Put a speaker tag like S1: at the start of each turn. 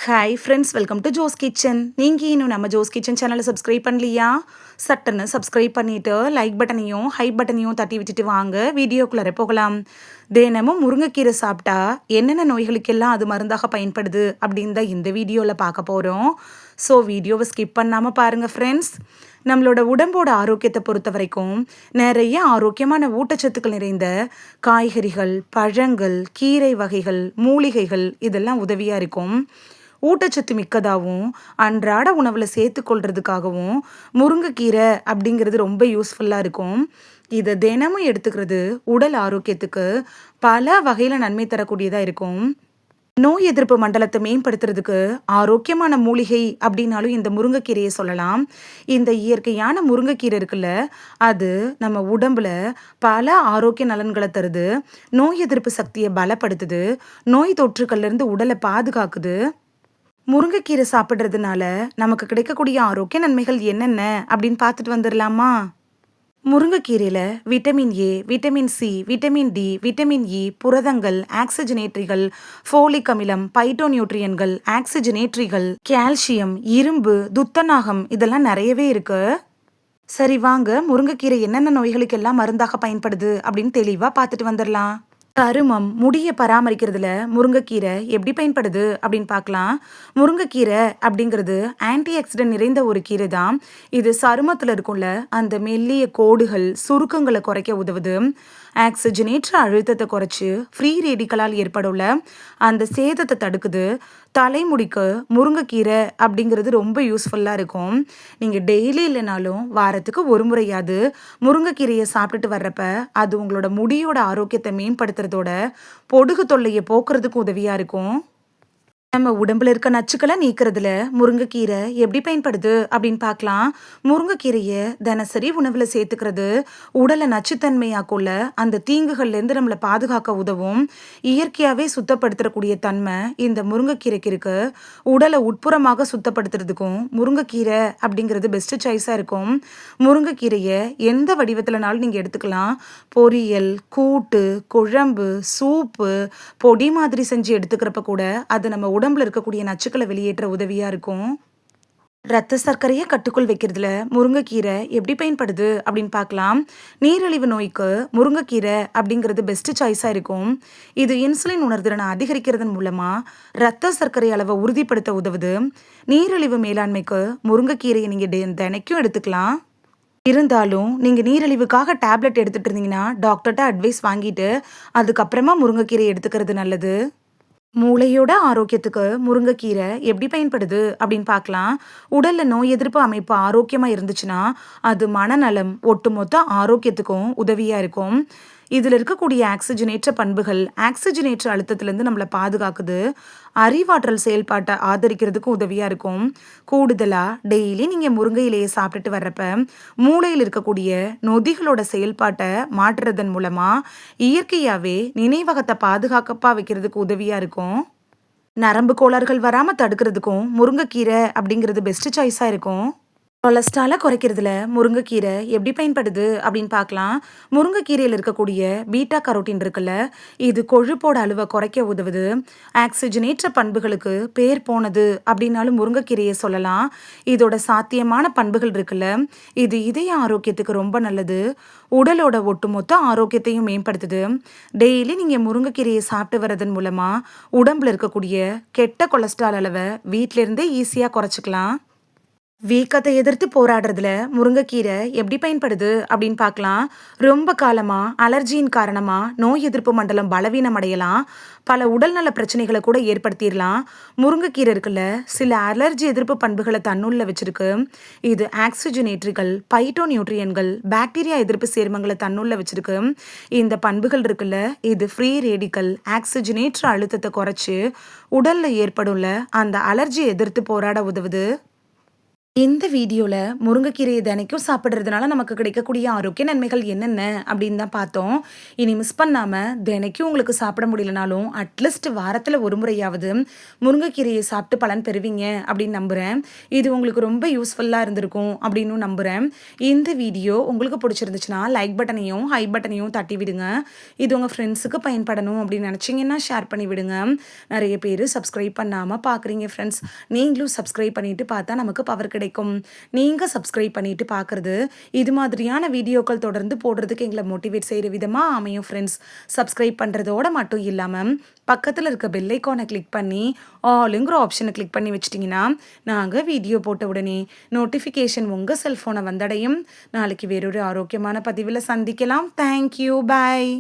S1: Hi friends, welcome to Jo's kitchen. நீங்கள் இன்னும் நம்ம ஜோஸ் கிச்சன் சேனலை சப்ஸ்கிரைப் பண்ணலையா? சட்டுன்னு சப்ஸ்கிரைப் பண்ணிவிட்டு லைக் பட்டனையும் ஹை பட்டனையும் தட்டி விட்டுட்டு வாங்க வீடியோக்குள்ளே போகலாம். தினமும் முருங்கைக்கீரை சாப்பிட்டா என்னென்ன நோய்களுக்கெல்லாம் அது மருந்தாக பயன்படுது அப்படின்னு தான் இந்த வீடியோவில் பார்க்க போகிறோம். ஸோ வீடியோவை ஸ்கிப் பண்ணாமல் பாருங்கள் ஃப்ரெண்ட்ஸ். நம்மளோட உடம்போட ஆரோக்கியத்தை பொறுத்த வரைக்கும் நிறைய ஆரோக்கியமான ஊட்டச்சத்துக்கள் நிறைந்த காய்கறிகள், பழங்கள், கீரை வகைகள், மூலிகைகள் இதெல்லாம் உதவியாக இருக்கும். ஊட்டச்சத்து மிக்கதாகவும் அன்றாட உணவில் சேர்த்துக்கொள்றதுக்காகவும் முருங்கைக்கீரை அப்படிங்கிறது ரொம்ப யூஸ்ஃபுல்லாக இருக்கும். இதை தினமும் எடுத்துக்கிறது உடல் ஆரோக்கியத்துக்கு பல வகையில் நன்மை தரக்கூடியதாக இருக்கும். நோய் எதிர்ப்பு மண்டலத்தை மேம்படுத்துறதுக்கு ஆரோக்கியமான மூலிகை அப்படின்னாலும் இந்த முருங்கைக்கீரையை சொல்லலாம். இந்த இயற்கையான முருங்கைக்கீரை இருக்குல்ல, அது நம்ம உடம்புல பல ஆரோக்கிய நலன்களை தருது. நோய் எதிர்ப்பு சக்தியை பலப்படுத்துது. நோய் தொற்றுக்கள்லேருந்து உடலை பாதுகாக்குது. முருங்கைக்கீரை சாப்பிட்றதுனால நமக்கு கிடைக்கக்கூடிய ஆரோக்கிய நன்மைகள் என்னென்ன அப்படின்னு பார்த்துட்டு வந்துடலாமா? முருங்கைக்கீரையில் vitamin A, vitamin C, vitamin D, vitamin E, புரதங்கள், ஆக்சிஜனேற்றிகள், ஃபோலிக் அமிலம், பைட்டோநியூட்ரியன்கள், ஆக்சிஜனேற்றிகள், கால்சியம், இரும்பு, துத்தநாகம் இதெல்லாம் நிறையவே இருக்கு. சரி வாங்க, முருங்கைக்கீரை என்னென்ன நோய்களுக்கெல்லாம் மருந்தாக பயன்படுது அப்படின்னு தெளிவாக பார்த்துட்டு வந்துடலாம். சருமம், முடியை பராமரிக்கிறதுல முருங்கைக்கீரை எப்படி பயன்படுது அப்படின்னு பார்க்கலாம். முருங்கைக்கீரை அப்படிங்கிறது ஆன்டி ஆக்சிடென்ட் நிறைந்த ஒரு கீரை தான். இது சருமத்தில் இருக்கும்ல அந்த மெல்லிய கோடுகள், சுருக்கங்களை குறைக்க உதவுது. ஆக்சிஜனேற்ற அழுத்தத்தை குறைச்சி ஃப்ரீ ரேடிக்கலால் ஏற்படுள்ள அந்த சேதத்தை தடுக்குது. தலைமுடிக்கு முருங்கைக்கீரை அப்படிங்கிறது ரொம்ப யூஸ்ஃபுல்லாக இருக்கும். நீங்கள் டெய்லி இல்லைனாலும் வாரத்துக்கு ஒரு முறையாவது முருங்கைக்கீரையை சாப்பிட்டுட்டு வர்றப்ப அது உங்களோட முடியோட ஆரோக்கியத்தை மேம்படுத்துறதோட பொடுகு தொல்லையை போக்குறதுக்கு உதவியாக இருக்கும். நம்ம உடம்புல இருக்க நச்சுக்களை நீக்கிறதுல முருங்கைக்கீரை எப்படி பயன்படுது அப்படின்னு பார்க்கலாம். முருங்கைக்கீரையை தினசரி உணவில் சேர்த்துக்கிறது உடலை நச்சுத்தன்மையாக்குள்ள அந்த தீங்குகள்லேருந்து நம்மளை பாதுகாக்க உதவும். இயற்கையாகவே சுத்தப்படுத்தக்கூடிய தன்மை இந்த முருங்கைக்கீரைக்கு இருக்கு. உடலை உட்புறமாக சுத்தப்படுத்துறதுக்கும் முருங்கைக்கீரை அப்படிங்கிறது பெஸ்ட் சாய்ஸாக இருக்கும். முருங்கைக்கீரையை எந்த வடிவத்தில்னாலும் நீங்கள் எடுத்துக்கலாம். பொரியல், கூட்டு, குழம்பு, சூப்பு, பொடி மாதிரி செஞ்சு எடுத்துக்கிறப்ப கூட அது நம்ம உடம்புல இருக்கக்கூடிய நச்சுக்களை வெளியேற்ற உதவியா இருக்கும். ரத்த சர்க்கரையை கட்டுக்குள் வைக்கிறதுல முருங்கைக்கீரை எப்படி பயன்படுது அப்படின்னு பார்க்கலாம். நீரிழிவு நோய்க்கு முருங்கைக்கீரை அப்படிங்கிறது பெஸ்ட் சாய்ஸாக இருக்கும். இது இன்சுலின் உணர்திறனை அதிகரிக்கிறதன் மூலமாக ரத்த சர்க்கரை அளவை உறுதிப்படுத்த உதவுது. நீரிழிவு மேலாண்மைக்கு முருங்கைக்கீரையை நீங்கள் தினைக்கும் எடுத்துக்கலாம். இருந்தாலும் நீங்கள் நீரிழிவுக்காக டேப்லெட் எடுத்துகிட்டு இருந்தீங்கன்னா டாக்டர்கிட்ட அட்வைஸ் வாங்கிட்டு அதுக்கப்புறமா முருங்கைக்கீரை எடுத்துக்கிறது நல்லது. மூளையோட ஆரோக்கியத்துக்கு முருங்கைக்கீரை எப்படி பயன்படுது அப்படின்னு பார்க்கலாம். உடல்ல நோய் எதிர்ப்பு அமைப்பு ஆரோக்கியமா இருந்துச்சுன்னா அது மனநலம், ஒட்டுமொத்த ஆரோக்கியத்துக்கும் உதவியா இருக்கும். இதில் இருக்கக்கூடிய ஆக்சிஜனேற்ற பண்புகள் ஆக்சிஜனேற்ற அழுத்தத்திலேருந்து நம்மளை பாதுகாக்குது. அறிவாற்றல் செயல்பாட்டை ஆதரிக்கிறதுக்கும் உதவியாக இருக்கும். கூடுதலாக டெய்லி நீங்கள் முருங்கை இலையை சாப்பிட்டுட்டு வர்றப்ப மூளையில் இருக்கக்கூடிய நொதிகளோட செயல்பாட்டை மாற்றுறதன் மூலமாக இயற்கையாகவே நினைவகத்தை பாதுகாப்பாக வைக்கிறதுக்கு உதவியாக இருக்கும். நரம்பு கோளாறுகள் வராமல் தடுக்கிறதுக்கும் முருங்கைக்கீரை அப்படிங்கிறது பெஸ்ட் சாய்ஸாக இருக்கும். கொலஸ்ட்ராலை குறைக்கிறதுல முருங்கைக்கீரை எப்படி பயன்படுது அப்படின்னு பார்க்கலாம். முருங்கைக்கீரையில் இருக்கக்கூடிய பீட்டா கரோட்டின் இருக்குல்ல, இது கொழுப்போட அளவை குறைக்க உதவுது. ஆக்சிஜனேற்ற பண்புகளுக்கு பேர் போனது அப்படின்னாலும் முருங்கைக்கீரையை சொல்லலாம். இதோட சாத்தியமான பண்புகள் இருக்குல்ல, இது இதய ஆரோக்கியத்துக்கு ரொம்ப நல்லது. உடலோட ஒட்டுமொத்த ஆரோக்கியத்தையும் மேம்படுத்துது. டெய்லி நீங்கள் முருங்கைக்கீரையை சாப்பிட்டு வர்றதன் மூலமாக உடம்புல இருக்கக்கூடிய கெட்ட கொலஸ்ட்ரால் அளவை வீட்டிலேருந்தே ஈஸியாக குறைச்சிக்கலாம். வீக்கத்தை எதிர்த்து போராடுறதுல முருங்கைக்கீரை எப்படி பயன்படுது அப்படின்னு பார்க்கலாம். ரொம்ப காலமாக அலர்ஜியின் காரணமாக நோய் எதிர்ப்பு மண்டலம் பலவீனம் அடையலாம். பல உடல்நல பிரச்சனைகளை கூட ஏற்படுத்திடலாம். முருங்கைக்கீரை இருக்குல்ல, சில அலர்ஜி எதிர்ப்பு பண்புகளை தன்னுள்ள வச்சிருக்கு. இது ஆக்சிஜனேற்றிகள், பைட்டோநியூட்ரியன்கள், பாக்டீரியா எதிர்ப்பு சேர்மங்களை தன்னுள்ள வச்சிருக்கு. இந்த பண்புகள் இருக்குல்ல, இது ஃப்ரீ ரேடிக்கல் ஆக்சிஜனேற்ற அழுத்தத்தை குறைச்சி உடல்ல ஏற்படும்ல அந்த அலர்ஜி எதிர்த்து போராட உதவுது. இந்த வீடியோல முருங்கைக்கீரைய தினைக்கும் சாப்பிடுறதுனால நமக்கு கிடைக்கக்கூடிய ஆரோக்கிய நன்மைகள் என்னென்ன அப்படின்னு தான் பார்த்தோம். இனி மிஸ் பண்ணாம தினைக்கும் உங்களுக்கு சாப்பிட முடியலனாலும், அட்லீஸ்ட் வாரத்துல ஒரு முறையாவது முருங்கைக்கீரைய சாப்பிட்டு பலன் பெறுவீங்க அப்படின்னு நம்புறேன். இது உங்களுக்கு ரொம்ப யூஸ்ஃபுல்லா இருந்திருக்கும் அப்படின்னும் நம்புறேன். இந்த வீடியோ உங்களுக்கு பிடிச்சிருந்துச்சுன்னா லைக் பட்டனையும், ஹை பட்டனையும் தட்டி விடுங்க. இது உங்க ஃப்ரெண்ட்ஸுக்கு பயன்படணும் அப்படின்னு நினைச்சீங்கன்னா ஷேர் பண்ணி விடுங்க. நிறைய பேர் சப்ஸ்கிரைப் பண்ணாம பார்க்குறீங்க ஃப்ரெண்ட்ஸ். நீங்களும் சப்ஸ்கிரைப் பண்ணிட்டு பார்த்தா நமக்கு பவர் கிடைக்கும். நீங்க சப்ஸ்கிரைப் பண்ணிட்டு பார்க்கறது இது மாதிரியான வீடியோக்கள் தொடர்ந்து போடுறதுக்கு எங்களை மோட்டிவேட் செய்யற விதமா அமையும் ஃப்ரெண்ட்ஸ். சப்ஸ்கிரைப் பண்றதோட மட்டும் இல்லாம பக்கத்துல இருக்க பெல் ஐகானை கிளிக் பண்ணி ஆளுங்கிற ஆப்ஷனை கிளிக் பண்ணி வச்சிட்டிங்கன்னா நாங்க வீடியோ போட்ட உடனே நோட்டிஃபிகேஷன் உங்க செல்போனை வந்தடையும். நாளைக்கு வேறொரு ஆரோக்கியமான பதிவில் சந்திக்கலாம். தேங்க்யூ, பாய்.